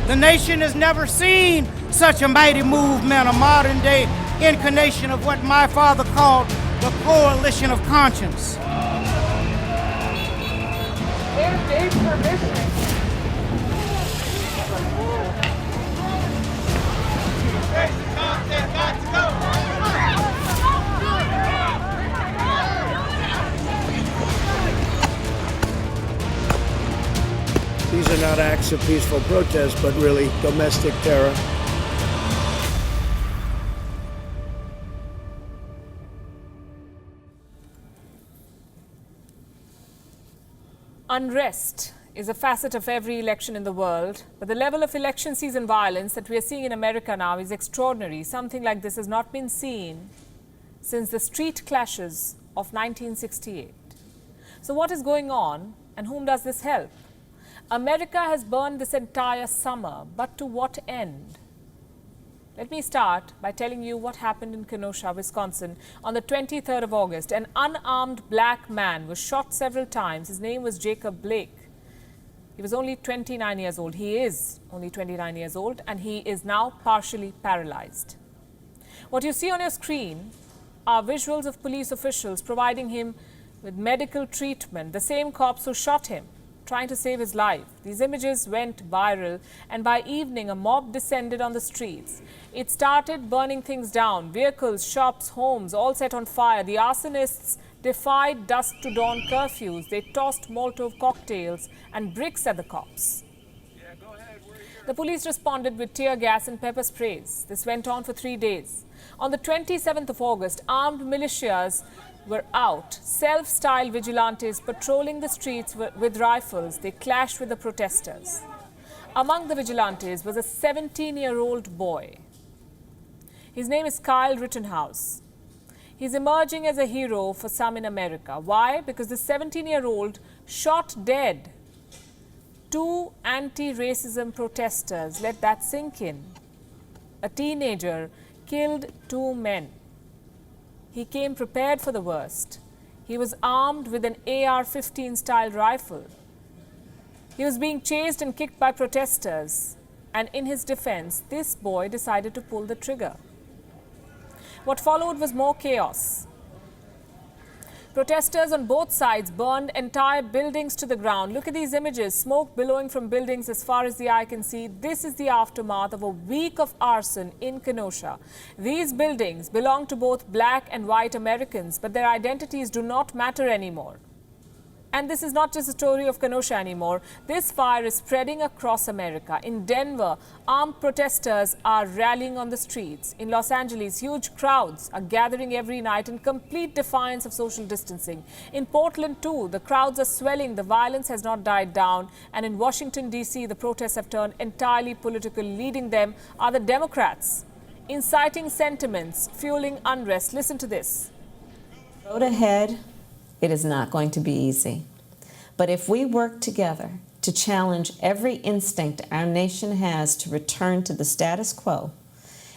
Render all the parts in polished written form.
The nation has never seen such a mighty movement, a modern-day incarnation of what my father called the coalition of conscience. They gave permission. These are not acts of peaceful protest, but really domestic terror. Unrest is a facet of every election in the world, but the level of election season violence that we are seeing in America now is extraordinary. Something like this has not been seen since the street clashes of 1968. So what is going on, and whom does this help? America has burned this entire summer, but to what end? Let me start by telling you what happened in Kenosha, Wisconsin on the 23rd of August. An unarmed black man was shot several times. His name was Jacob Blake. He was only 29 years old. He is only 29 years old, and he is now partially paralyzed. What you see on your screen are visuals of police officials providing him with medical treatment, the same cops who shot him, trying to save his life. These images went viral, and by evening a mob descended on the streets. It started burning things down, vehicles, shops, homes, all set on fire. The arsonists defied dusk to dawn curfews. They tossed Molotov cocktails and bricks at the cops. The police responded with tear gas and pepper sprays. This went on for 3 days. On the 27th of August, armed militias were out, self-styled vigilantes patrolling the streets with rifles. They clashed with the protesters. Among the vigilantes was a 17-year-old boy. His name is Kyle Rittenhouse. He's emerging as a hero for some in America. Why? Because the 17-year-old shot dead 2 anti-racism protesters. Let that sink in. A teenager killed 2 men. He came prepared for the worst. He was armed with an AR-15 style rifle. He was being chased and kicked by protesters. And in his defense, this boy decided to pull the trigger. What followed was more chaos. Protesters on both sides burned entire buildings to the ground. Look at these images, smoke billowing from buildings as far as the eye can see. This is the aftermath of a week of arson in Kenosha. These buildings belong to both black and white Americans, but their identities do not matter anymore. And this is not just a story of Kenosha anymore. This fire is spreading across America. In Denver, armed protesters are rallying on the streets. In Los Angeles, huge crowds are gathering every night in complete defiance of social distancing. In Portland, too, the crowds are swelling. The violence has not died down. And in Washington, D.C., the protests have turned entirely political. Leading them are the Democrats, inciting sentiments, fueling unrest. Listen to this. Road ahead. It is not going to be easy. But if we work together to challenge every instinct our nation has to return to the status quo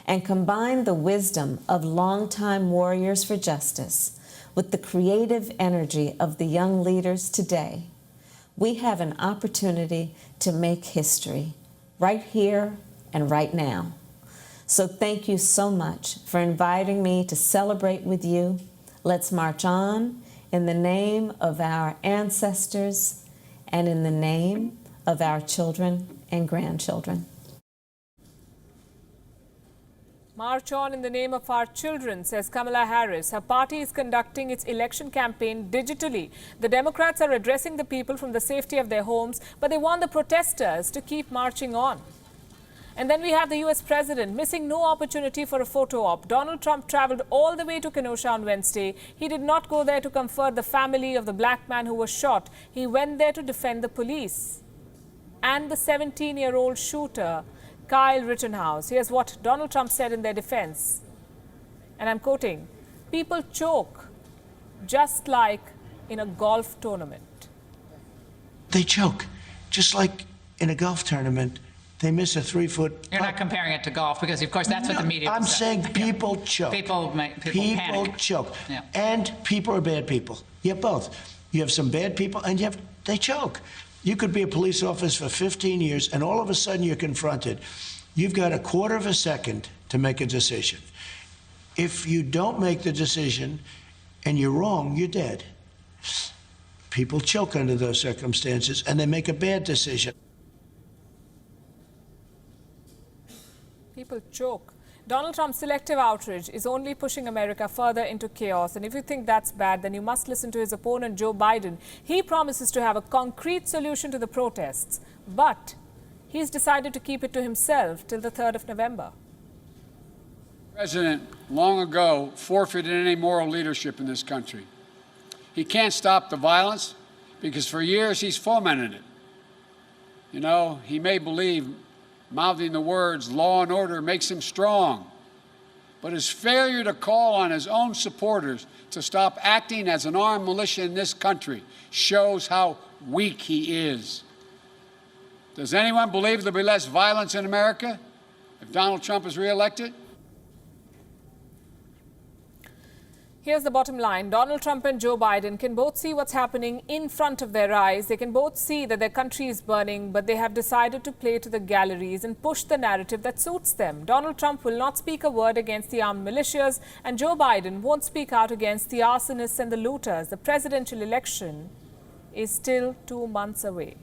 and combine the wisdom of longtime warriors for justice with the creative energy of the young leaders today, we have an opportunity to make history right here and right now. So thank you so much for inviting me to celebrate with you. Let's march on in the name of our ancestors and in the name of our children and grandchildren. March on in the name of our children, says Kamala Harris. Her party is conducting its election campaign digitally. The Democrats are addressing the people from the safety of their homes, but they want the protesters to keep marching on. And then we have the U.S. president missing no opportunity for a photo op. Donald Trump traveled all the way to Kenosha on Wednesday. He did not go there to comfort the family of the black man who was shot. He went there to defend the police and the 17-year-old shooter, Kyle Rittenhouse. Here's what Donald Trump said in their defense. And I'm quoting, "People choke just like in a golf tournament." They choke just like in a golf tournament. They miss a 3-foot. You're not comparing it to golf because, of course, that's what the media. I'm saying people choke. People panic. Choke. Yeah. And people are bad people. You have both. You have some bad people, and they choke. You could be a police officer for 15 years, and all of a sudden you're confronted. You've got a quarter of a second to make a decision. If you don't make the decision and you're wrong, you're dead. People choke under those circumstances, and they make a bad decision. People choke. Donald Trump's selective outrage is only pushing America further into chaos. And if you think that's bad, then you must listen to his opponent, Joe Biden. He promises to have a concrete solution to the protests, but he's decided to keep it to himself till the 3rd of November. The president long ago forfeited any moral leadership in this country. He can't stop the violence because for years he's fomented it. You know, he may believe mouthing the words law and order makes him strong, but his failure to call on his own supporters to stop acting as an armed militia in this country shows how weak he is. Does anyone believe there'll be less violence in America if Donald Trump is reelected? Here's the bottom line. Donald Trump and Joe Biden can both see what's happening in front of their eyes. They can both see that their country is burning, but they have decided to play to the galleries and push the narrative that suits them. Donald Trump will not speak a word against the armed militias, and Joe Biden won't speak out against the arsonists and the looters. The presidential election is still 2 months away.